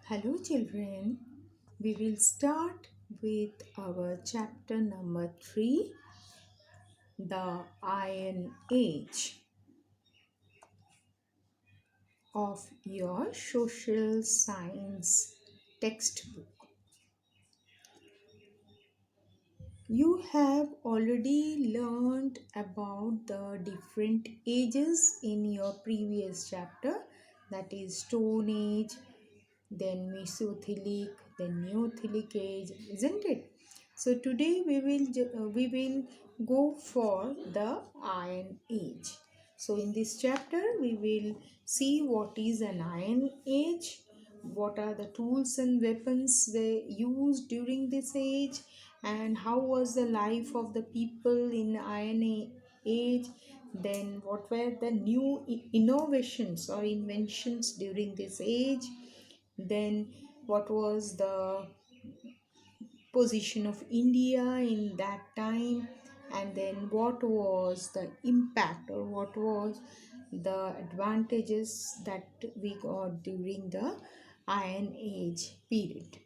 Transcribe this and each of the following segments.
Hello, children. We will start with our chapter number 3, the Iron Age of your social science textbook. You have already learned about the different ages in your previous chapter, that is Stone Age, then Mesothelic, then Neolithic age, isn't it? So today we will go for the Iron Age. So in this chapter we will see what is an Iron Age, what are the tools and weapons they used during this age, and how was the life of the people in Age. Then what were the new innovations or inventions during this age, then what was the position of India in that time, and then what was the impact or what was the advantages that we got during the Iron Age period.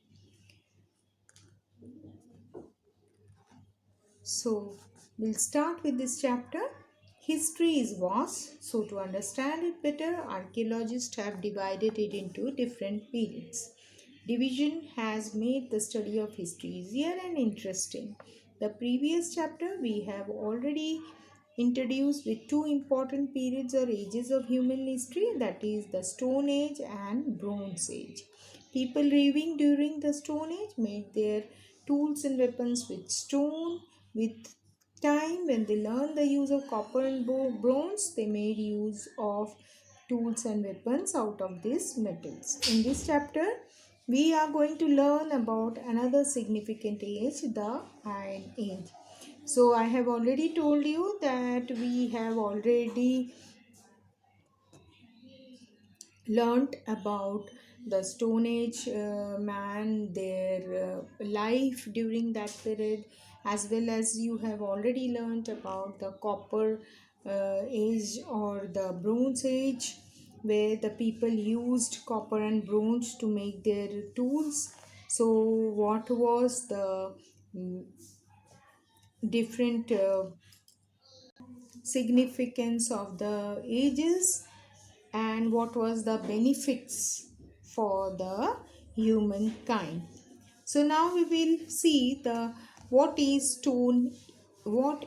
So we'll start with this chapter. History is vast, so to understand it better, archaeologists have divided it into different periods. Division has made the study of history easier and interesting. The previous chapter we have already introduced with two important periods or ages of human history, that is the Stone Age and Bronze Age. People living during the Stone Age made their tools and weapons with stone. With time, when they learned the use of copper and bronze, they made use of tools and weapons out of these metals. In this chapter, we are going to learn about another significant age, the Iron Age. So, I have already told you that we have already learnt about the Stone Age man, their life during that period, as well as you have already learnt about the Copper Age or the Bronze Age, where the people used copper and bronze to make their tools. So, what was the mm, different significance of the ages, and what was the benefits for the humankind. So now we will see the what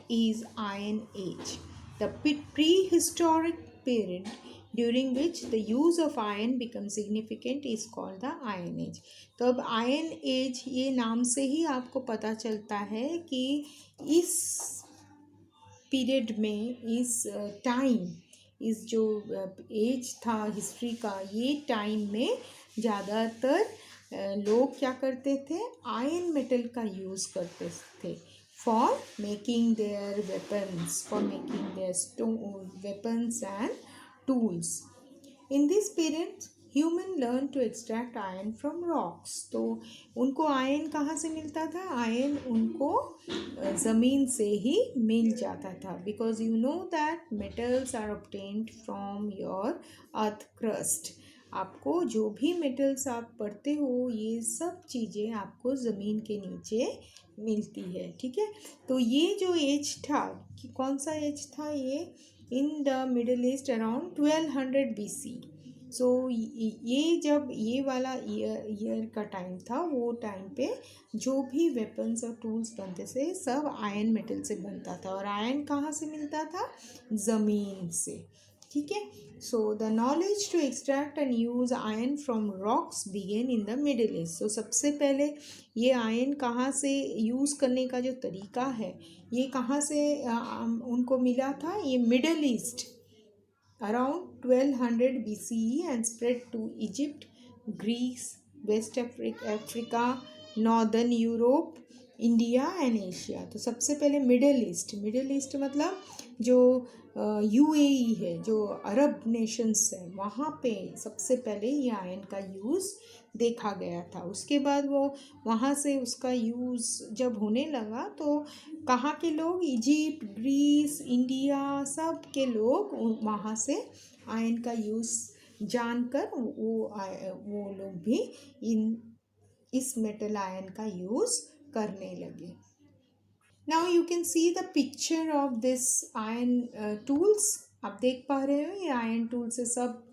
is Iron Age. The prehistoric period during which the use of iron becomes significant is called the Iron Age. तो अब ion as ये नाम से ही आपको पता चलता है कि इस पीरियड में, इस टाइम, इस जो एज था हिस्ट्री का, ये टाइम में ज़्यादातर लोग क्या करते थे, आयरन मेटल का यूज़ करते थे for making their weapons, for making their stone weapons and tools. In this period human learn to extract iron from rocks. तो उनको आयरन कहाँ से मिलता था? आयरन उनको ज़मीन से ही मिल जाता था, because you know that metals are obtained from your earth crust. आपको जो भी मेटल्स आप पढ़ते हो, ये सब चीज़ें आपको ज़मीन के नीचे मिलती है. ठीक है, तो ये जो एज था, कि कौन सा एज था ये? In the middle east around 1200 BC. सो ये जब ये वाला ईयर का टाइम था, वो टाइम पे जो भी वेपन्स और टूल्स बनते थे सब आयरन मेटल से बनता था. और आयरन कहाँ से मिलता था? ज़मीन से. ठीक है, so the knowledge to extract and use iron from rocks began in the Middle East. So सबसे पहले ये आयरन कहाँ से यूज़ करने का जो तरीका है, ये कहाँ से उनको मिला था? ये middle east around 1200 BCE and spread to Egypt, Greece, West Africa, Northern Europe, India and Asia. तो सबसे पहले मिडिल ईस्ट मतलब जो यूएई है, जो अरब नेशंस है, वहाँ पे सबसे पहले ये आयरन का यूज़ देखा गया था. उसके बाद वो वहाँ से उसका यूज़ जब होने लगा, तो कहाँ के लोग? इजिप्ट, ग्रीस, इंडिया, सब के लोग वहाँ से आयरन का यूज़ जानकर वो लोग भी इस मेटल आयन का यूज़ करने लगे। Now you can see the picture of this iron tools. आप देख पा रहे हो ये आयरन टूल से सब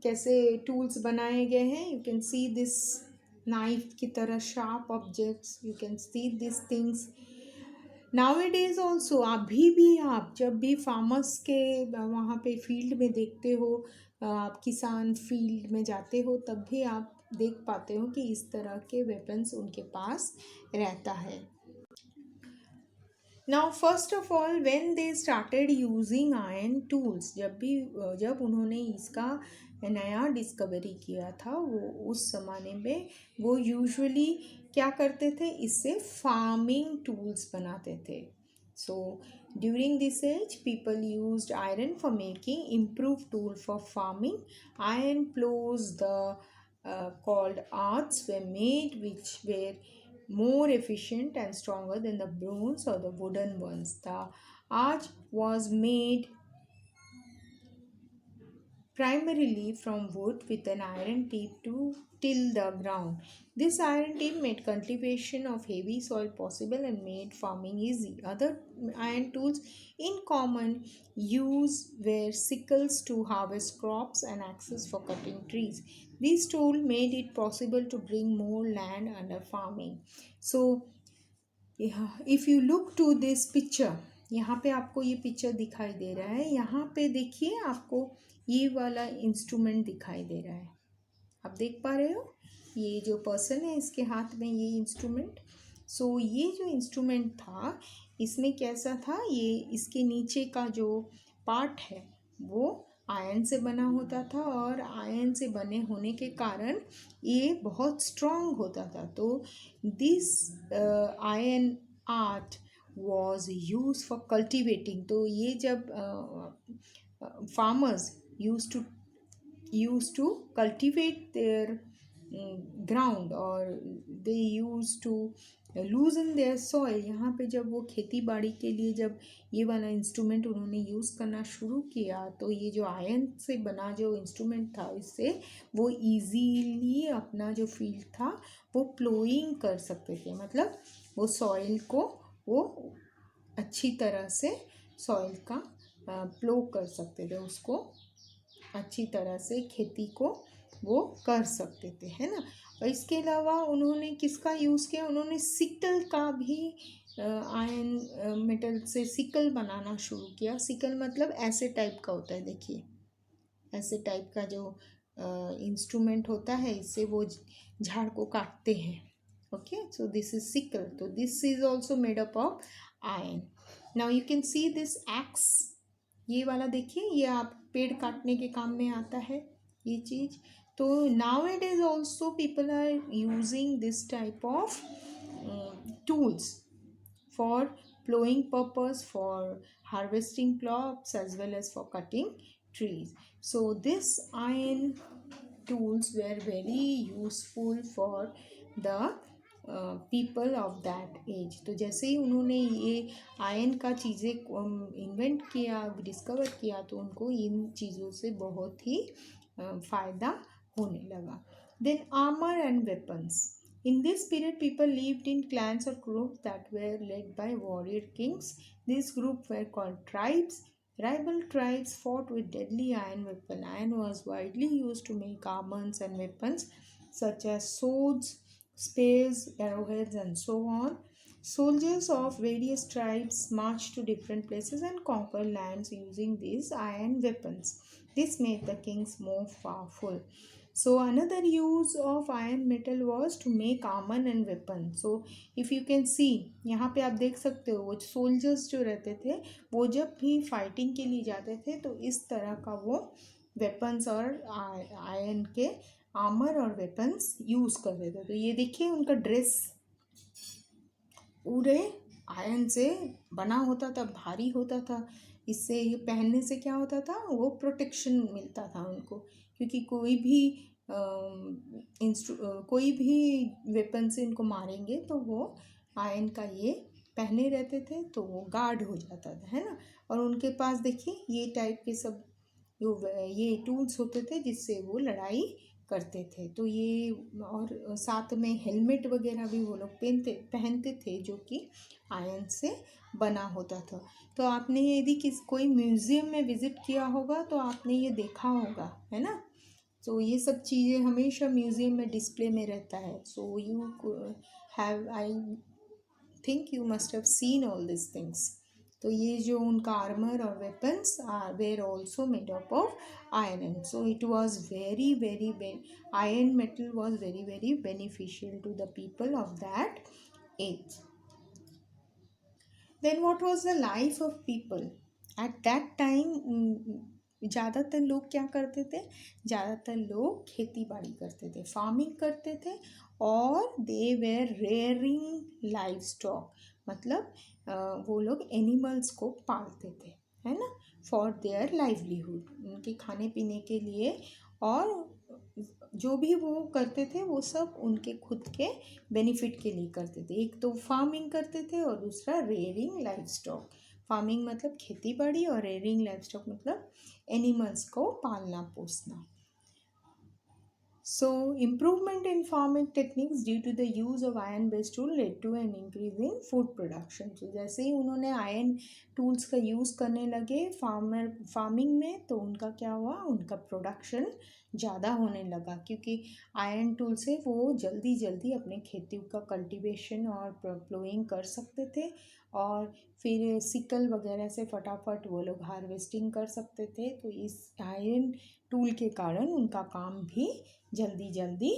कैसे टूल्स बनाए गए हैं। You can see this knife की तरह sharp objects, you can see this things. Now it is also, अभी भी आप जब भी फार्मर्स के वहाँ पे फील्ड में देखते हो, आप किसान फील्ड में जाते हो, तब भी आप देख पाते हो कि इस तरह के वेपन्स उनके पास रहता है। Now first of all when they started using iron tools, जब उन्होंने इसका नया डिस्कवरी किया था, वो उस ज़माने में वो यूजुअली क्या करते थे, इससे फार्मिंग टूल्स बनाते थे। So during this age people used iron for making improve tool for farming. Iron ploughs the called arts were made which were more efficient and stronger than the bronze or the wooden ones. The arch was made primarily from wood with an iron tip to till the ground. This iron tip made cultivation of heavy soil possible and made farming easy. Other iron tools in common use were sickles to harvest crops and axes for cutting trees. These tools made it possible to bring more land under farming. So if you look to this picture, यहाँ पे आपको ये picture दिखाई दे रहा है। यहाँ पे देखिए आपको ये वाला इंस्ट्रूमेंट दिखाई दे रहा है। आप देख पा रहे हो ये जो पर्सन है इसके हाथ में ये इंस्ट्रूमेंट। सो ये जो इंस्ट्रूमेंट था इसमें कैसा था, ये इसके नीचे का जो पार्ट है वो आयरन से बना होता था और आयरन से बने होने के कारण ये बहुत स्ट्रॉन्ग होता था। तो this iron art was use for cultivating. तो ये जब farmers used to cultivate their ground or they used to loosen their soil। यहाँ पे जब वो खेती बाड़ी के लिए जब ये वाला इंस्ट्रूमेंट उन्होंने यूज़ करना शुरू किया, तो ये जो आयरन से बना जो इंस्ट्रूमेंट था इससे वो इजीली अपना जो फील्ड था वो प्लोइंग कर सकते थे। मतलब वो सॉइल को वो अच्छी तरह से सॉइल का प्लो कर सकते थे, उसको अच्छी तरह से खेती को वो कर सकते थे, है ना। और इसके अलावा उन्होंने किसका यूज़ किया, उन्होंने सिकल का भी आयरन मेटल से सिकल बनाना शुरू किया। सिकल मतलब ऐसे टाइप का होता है, देखिए ऐसे टाइप का जो इंस्ट्रूमेंट होता है, इससे वो झाड़ को काटते हैं। Okay, so this is sickle. तो this is also made up of iron. Now you can see this axe, ये वाला देखिए, ये आप पेड़ काटने के काम में आता है ये चीज़। तो now it is also people are using this type of tools for plowing purpose, for harvesting crops, as well as for cutting trees. So this iron tools were very useful for the people of that age. तो जैसे ही उन्होंने ये ion का चीज़ें invent किया, discover किया, तो उनको इन चीज़ों से बहुत ही फ़ायदा होने लगा। Then armour and weapons. In this period, people lived in clans or groups that were led by warrior kings. These groups were called tribes. Rival tribes fought with deadly iron weapons. Iron was widely used to make armors and weapons such as swords, spears, arrowheads, and so on. Soldiers of various tribes marched to different places and conquered lands using these iron weapons. This made the kings more powerful. So another use of iron metal was to make armor and weapon. So if you can see, यहाँ पे आप देख सकते हो वो soldiers जो रहते थे वो जब भी फाइटिंग के लिए जाते थे तो इस तरह का वो वेपन्स और आयरन के आर्मर और वेपन्स यूज़ करते थे। तो ये देखिए उनका ड्रेस पूरे आयरन से बना होता था, भारी होता था। इससे ये पहनने से क्या होता था, वो प्रोटेक्शन मिलता था उनको, क्योंकि कोई भी वेपन से इनको मारेंगे तो वो आयरन का ये पहने रहते थे, तो वो गार्ड हो जाता था, है ना। और उनके पास देखिए ये टाइप के सब ये टूल्स होते थे जिससे वो लड़ाई करते थे। तो ये, और साथ में हेलमेट वगैरह भी वो लोग पहनते थे जो कि आयरन से बना होता था। तो आपने यदि कोई म्यूज़ियम में विज़िट किया होगा तो आपने ये देखा होगा, है ना। तो ये सब चीज़ें हमेशा म्यूज़ियम में डिस्प्ले में रहता है। So you have, I think you must have seen all this things. तो ये जो उनका आर्मर और weapons were also made up of iron. So it was iron metal was very beneficial to the people of that age. Then what was the life of people at that time? ज़्यादातर लोग क्या करते थे? ज़्यादातर लोग खेती बाड़ी करते थे, फार्मिंग करते थे, और they were rearing live stock, मतलब वो लोग एनिमल्स को पालते थे, है ना, फॉर देयर लाइवलीहुड, उनके खाने पीने के लिए। और जो भी वो करते थे वो सब उनके खुद के बेनिफिट के लिए करते थे। एक तो फार्मिंग करते थे और दूसरा रेयरिंग लाइव स्टॉक। फार्मिंग मतलब खेती बाड़ी, और रेयरिंग लाइव स्टॉक मतलब एनिमल्स को पालना पोसना। So improvement in farming techniques due to the use of iron based tool led to an increase in food production. So जैसे ही उन्होंने आयरन टूल्स का यूज़ करने लगे फार्मिंग में, तो उनका क्या हुआ, उनका प्रोडक्शन ज़्यादा होने लगा, क्योंकि आयरन टूल से वो जल्दी अपने खेती का कल्टीवेशन और प्लोइंग कर सकते थे, और फिर सिकल वगैरह से फटाफट वो लोग हार्वेस्टिंग कर सकते थे। तो इस आयरन टूल के कारण उनका काम भी जल्दी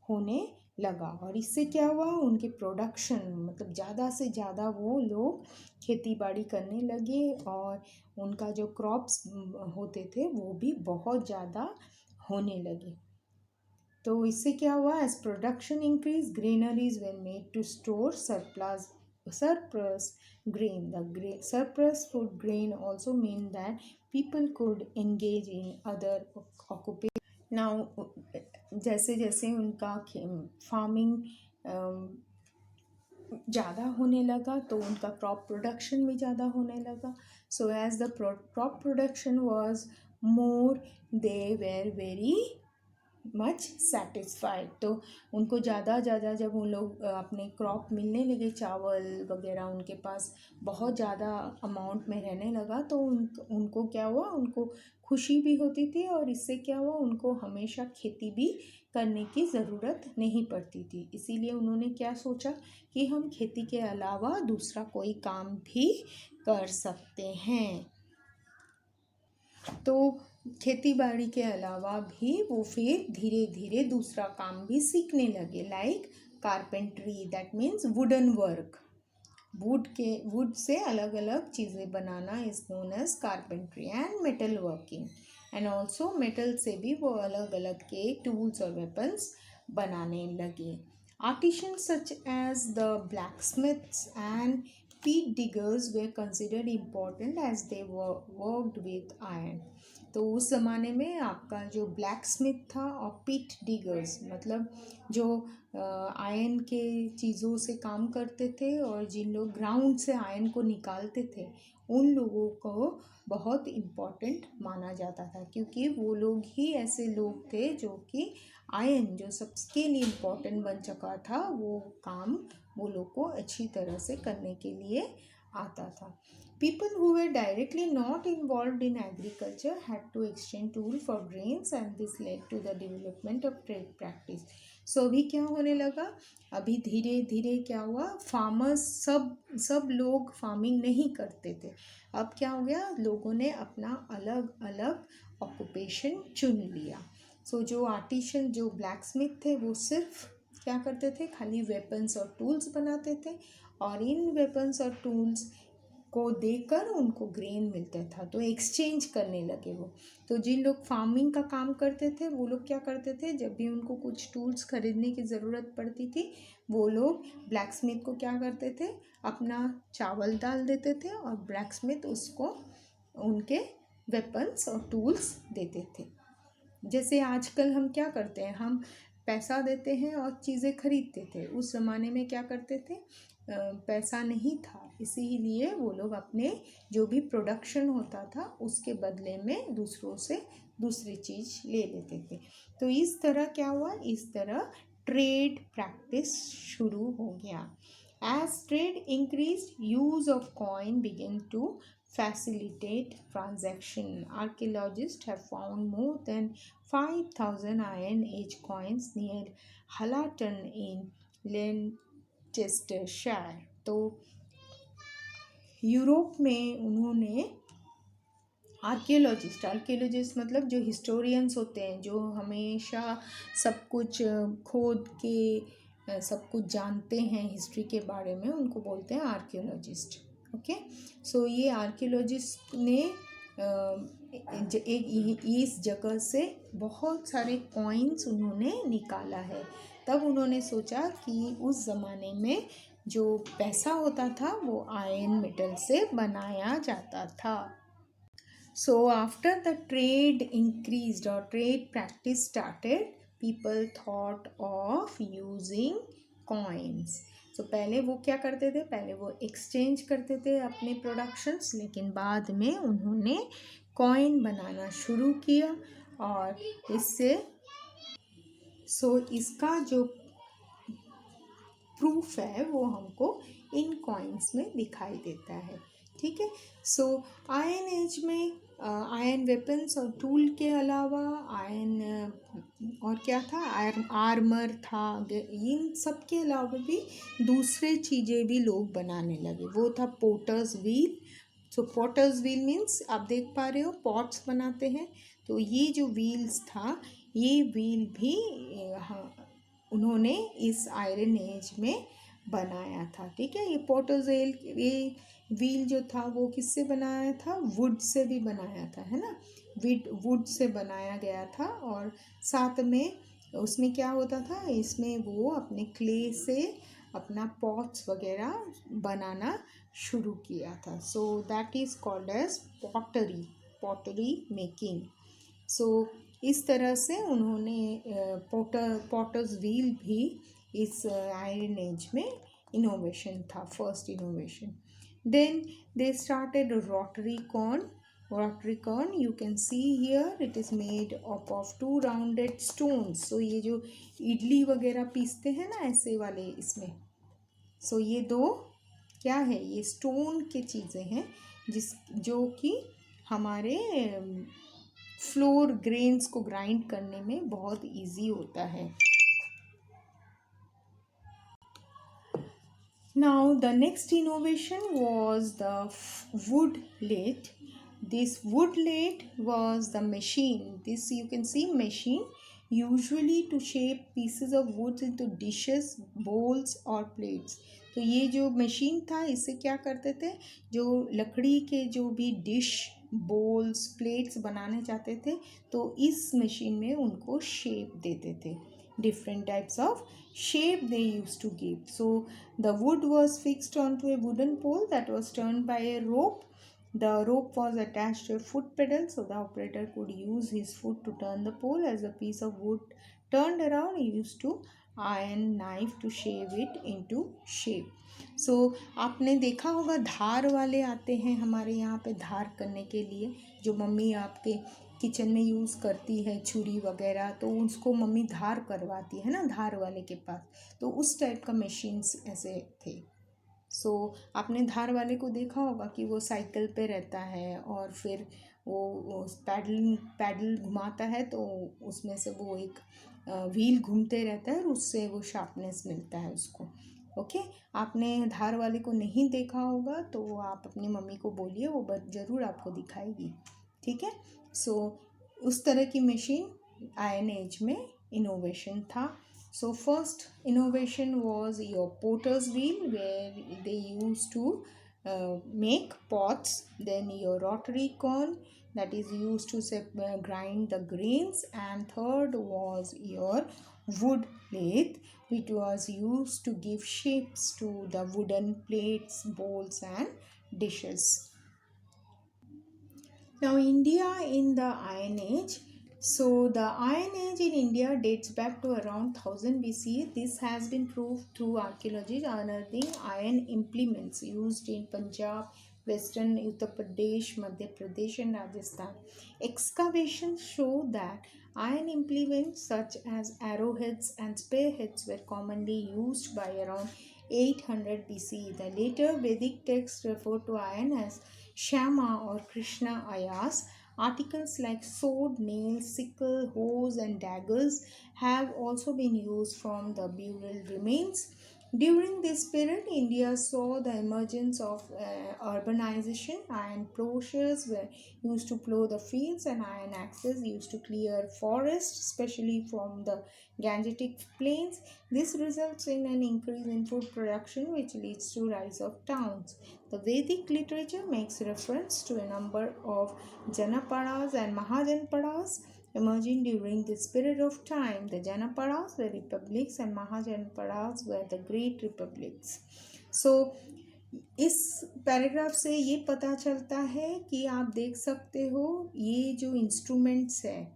होने लगा, और इससे क्या हुआ, उनके प्रोडक्शन, मतलब ज़्यादा से ज़्यादा वो लोग खेती बाड़ी करने लगे, और उनका जो क्रॉप्स होते थे वो भी बहुत ज़्यादा होने लगे। तो इससे क्या हुआ, as production increase, granaries were made to store surplus grain. The surplus food grain also mean that people could engage in other occupations. Now जैसे जैसे उनका फार्मिंग ज़्यादा होने लगा, तो उनका क्रॉप प्रोडक्शन भी ज़्यादा होने लगा। So as the crop production was more, they were very much satisfied. तो उनको ज़्यादा जब उन लोग अपने क्रॉप मिलने लगे, चावल वगैरह उनके पास बहुत ज़्यादा अमाउंट में रहने लगा, तो उनको क्या हुआ, उनको खुशी भी होती थी, और इससे क्या हुआ, उनको हमेशा खेती भी करने की ज़रूरत नहीं पड़ती थी। इसीलिए उन्होंने क्या सोचा कि हम खेती के अलावा दूसरा कोई काम भी कर सकते हैं। तो खेती बाड़ी के अलावा भी वो फिर धीरे धीरे दूसरा काम भी सीखने लगे, like carpentry, that means wooden work. Wood से अलग अलग चीज़ें बनाना is known as carpentry, and metal working, and also metal से भी वो अलग अलग के टूल्स और वेपन्स बनाने लगे। Artisans such as the blacksmiths and peat diggers were considered important as they worked with iron. तो उस ज़माने में आपका जो ब्लैक स्मिथ था, और पीट डिगर्स मतलब जो आयरन के चीज़ों से काम करते थे, और जिन लोग ग्राउंड से आयरन को निकालते थे, उन लोगों को बहुत इम्पॉर्टेंट माना जाता था, क्योंकि वो लोग ही ऐसे लोग थे जो कि आयरन जो सबके लिए इम्पॉर्टेंट बन चुका था, वो काम वो लोग को अच्छी तरह से करने के लिए आता था। People who were directly not involved in agriculture had to exchange tool for grains, and this led to the development of trade practice. So अभी क्या होने लगा, अभी धीरे धीरे क्या हुआ, फार्मर्स सब लोग फार्मिंग नहीं करते थे। अब क्या हो गया, लोगों ने अपना अलग अलग ऑक्यूपेशन चुन लिया। सो जो आर्टिशन, जो ब्लैक स्मिथ थे, वो सिर्फ क्या करते थे, खाली वेपन्स और टूल्स बनाते थे, और इन वेपन्स और टूल्स को देकर उनको ग्रेन मिलता था, तो एक्सचेंज करने लगे वो। तो जिन लोग फार्मिंग का काम करते थे, वो लोग क्या करते थे, जब भी उनको कुछ टूल्स खरीदने की ज़रूरत पड़ती थी, वो लोग ब्लैक स्मिथ को क्या करते थे, अपना चावल डाल देते थे, और ब्लैक स्मिथ उसको उनके वेपन्स और टूल्स देते थे। जैसे आजकल हम क्या करते हैं, हम पैसा देते हैं और चीज़ें खरीदते थे। उस ज़माने में क्या करते थे, पैसा नहीं था, इसीलिए वो लोग अपने जो भी प्रोडक्शन होता था उसके बदले में दूसरों से दूसरी चीज़ ले लेते थे। तो इस तरह क्या हुआ, इस तरह ट्रेड प्रैक्टिस शुरू हो गया। As trade increased, use of coin began to facilitate transaction. Archaeologists have found more than 5,000 Iron Age coins near Hallaton in Leicestershire. तो यूरोप में उन्होंने आर्कियोलॉजिस्ट मतलब जो हिस्टोरियंस होते हैं, जो हमेशा सब कुछ खोद के सब कुछ जानते हैं हिस्ट्री के बारे में, उनको बोलते हैं आर्कियोलॉजिस्ट। ओके, सो ये आर्कियोलॉजिस्ट ने इस जगह से बहुत सारे कॉइन्स उन्होंने निकाला है। तब उन्होंने सोचा कि उस ज़माने में जो पैसा होता था वो आयरन मेटल से बनाया जाता था। So after the trade increased or trade practice started, people thought of using coins. So पहले वो क्या करते थे, पहले वो एक्सचेंज करते थे अपने प्रोडक्शंस, लेकिन बाद में उन्होंने कॉइन बनाना शुरू किया और इससे इसका जो प्रूफ है वो हमको इन कॉइन्स में दिखाई देता है। ठीक है, सो आयरन एज में आयरन वेपन्स और टूल के अलावा आयरन और क्या था, आयरन आर्मर था, इन सब के अलावा भी दूसरे चीज़ें भी लोग बनाने लगे। वो था पोटर्स व्हील। सो पोटर्स व्हील मीन्स आप देख पा रहे हो पॉट्स बनाते हैं, तो ये जो व्हील्स था, ये व्हील भी उन्होंने इस आयरन एज में बनाया था। ठीक है, ये पोटर्स ये व्हील जो था वो किससे बनाया था, वुड से भी बनाया था, है ना, वुड से बनाया गया था। और साथ में उसमें क्या होता था, इसमें वो अपने क्ले से अपना पॉट्स वगैरह बनाना शुरू किया था। So that is called as pottery making. So इस तरह से उन्होंने पॉटर्स व्हील भी इस आयरन एज में इनोवेशन था, first innovation. Then they started rotary corn, you can see here it is made up of 2 rounded stones. So ये जो इडली वगैरह पीसते हैं ना ऐसे वाले इसमें, सो ये दो क्या है, ये स्टोन के चीज़ें हैं जो कि हमारे फ्लोर ग्रेन्स को ग्राइंड करने में बहुत इजी होता है। Now the next innovation was the wood lathe. This wood lathe was the machine. This you can see machine usually to shape pieces of wood into dishes, bowls or plates. तो ये जो machine था इससे क्या करते थे, जो लकड़ी के जो भी डिश, बोल्स, प्लेट्स बनाने चाहते थे तो इस मशीन में उनको शेप देते थे। Different types of shape they used to give. So the wood was fixed onto a wooden pole that was turned by a rope. The rope was attached to a foot pedal, so the operator could use his foot to turn the pole. As the piece of wood turned around, he used to iron knife to shave it into shape. So आपने देखा होगा धार वाले आते हैं हमारे यहाँ पे धार करने के लिए, जो मम्मी आपके किचन में यूज़ करती है छुरी वगैरह, तो उसको मम्मी धार करवाती है ना धार वाले के पास, तो उस टाइप का मशीन्स ऐसे थे। सो आपने धार वाले को देखा होगा कि वो साइकिल पे रहता है और फिर वो पैडल घुमाता है, तो उसमें से वो एक व्हील घूमते रहता है और उससे वो शार्पनेस मिलता है उसको। ओके, आपने धार वाले को नहीं देखा होगा तो आप अपनी मम्मी को बोलिए, वो ज़रूर आपको दिखाएगी। ठीक है, सो उस तरह की मशीन आयरन एज में इनोवेशन था। So first innovation was your potter's wheel, where they used to make pots. Then your rotary corn, that is used to grind the grains. And third was your wood lathe, which was used to give shapes to the wooden plates, bowls and dishes. Now India in the Iron Age So the Iron Age in India dates back to around 1000 BC. This has been proved through archaeology unearthing iron implements used in Punjab, Western Uttar Pradesh, Madhya Pradesh and Rajasthan. Excavations show that iron implements such as arrowheads and spearheads were commonly used by around 800 BC. The later Vedic texts refer to iron as Shama or Krishna Ayas. Articles like sword, nails, sickle, hoes, and daggers have also been used from the burial remains. During this period, India saw the emergence of urbanization. Iron plowshares were used to plow the fields, and iron axes used to clear forests, especially from the Gangetic plains. This results in an increase in food production, which leads to rise of towns. The Vedic literature makes reference to a number of Janapadas and Mahajanapadas emerging during this period of time. The Janapadas were republics and Mahajanapadas were the great republics. So इस paragraph से ये पता चलता है कि आप देख सकते हो ये जो इंस्ट्रूमेंट्स है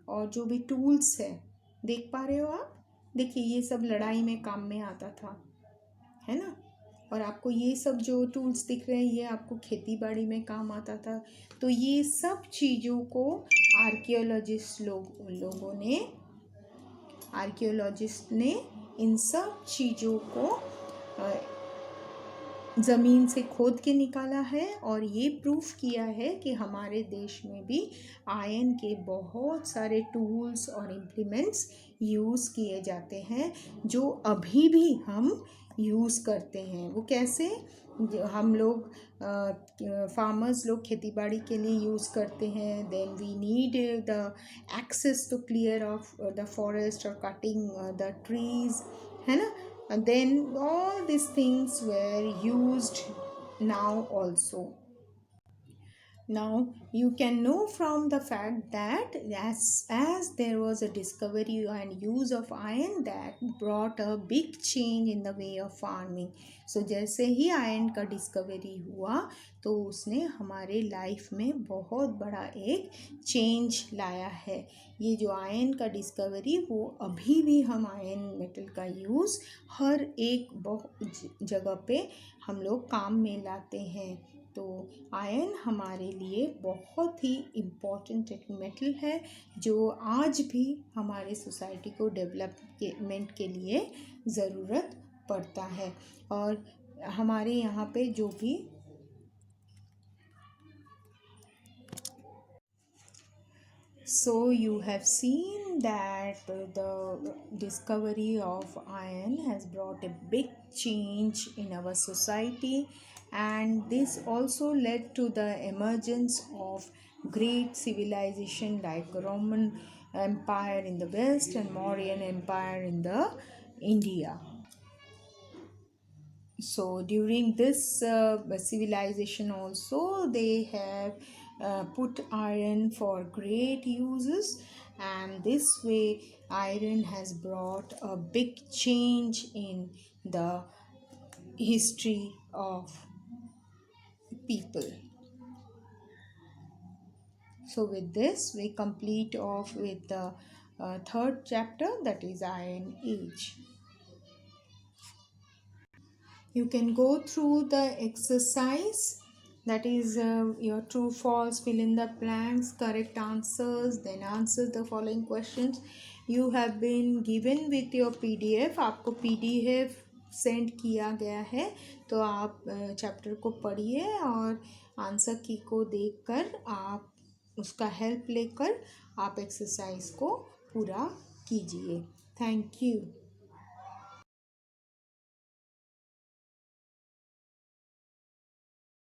और जो भी टूल्स है, देख पा रहे हो आप? देखिए ये सब लड़ाई में काम में आता था, है ना? और आपको ये सब जो टूल्स दिख रहे हैं ये आपको खेती बाड़ी में काम आता था. तो ये सब चीज़ों को आर्कियोलॉजिस्ट ने इन सब चीज़ों को ज़मीन से खोद के निकाला है और ये प्रूफ किया है कि हमारे देश में भी आयरन के बहुत सारे टूल्स और इम्प्लीमेंट्स यूज़ किए जाते हैं जो अभी भी हम यूज़ करते हैं. वो कैसे? हम लोग फार्मर्स लोग खेती बाड़ी के लिए यूज़ करते हैं. Then we need the access to clear of the forest और कटिंग द ट्रीज, है ना? And then all these things were used now also. Now you can know from the fact that as there was a discovery and use of iron that brought a big change in the way of farming. So जैसे ही iron का discovery हुआ तो उसने हमारे life में बहुत बड़ा एक चेंज लाया है. ये जो आयरन का डिस्कवरी वो अभी भी हम आयरन मेटल का यूज़ हर एक बहुत जगह पे हम लोग काम में लाते हैं. तो आयरन हमारे लिए बहुत ही इम्पॉर्टेंट एक मेटल है जो आज भी हमारे सोसाइटी को डेवलपमेंट के लिए ज़रूरत पड़ता है. और हमारे यहाँ पे जो भी So you have seen that the discovery of iron has brought a big change in our society, and this also led to the emergence of great civilization like Roman Empire in the West and Mauryan Empire in the India. So during this civilization also they have put iron for great uses, and this way iron has brought a big change in the history of people. So with this we complete off with the third chapter, that is Iron Age. You can go through the exercise, that is your true false, fill in the blanks, correct answers, then answer the following questions. You have been given with your PDF. आपको PDF send किया गया है, तो आप chapter को पढ़िए और answer की को देखकर आप उसका हेल्प लेकर आप एक्सरसाइज को पूरा कीजिए. Thank you.